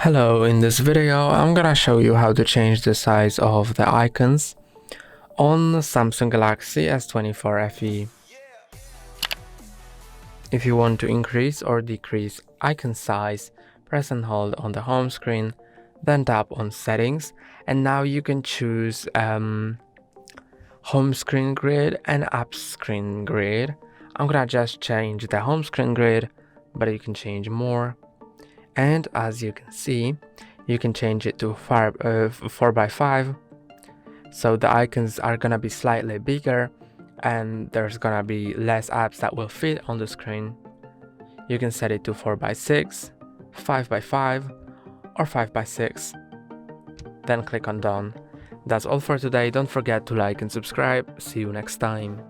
Hello, in this video I'm gonna show you how to change the size of the icons on the Samsung Galaxy S24 FE. If you want to increase or decrease icon size, press and hold on the home screen, then tap on settings, and now you can choose home screen grid and app screen grid. I'm gonna just change the home screen grid, but you can change more. And as you can see, you can change it to 4x5, so the icons are gonna be slightly bigger and there's gonna be less apps that will fit on the screen. You can set it to 4x6, 5x5 or 5x6, then click on done. That's all for today. Don't forget to like and subscribe. See you next time.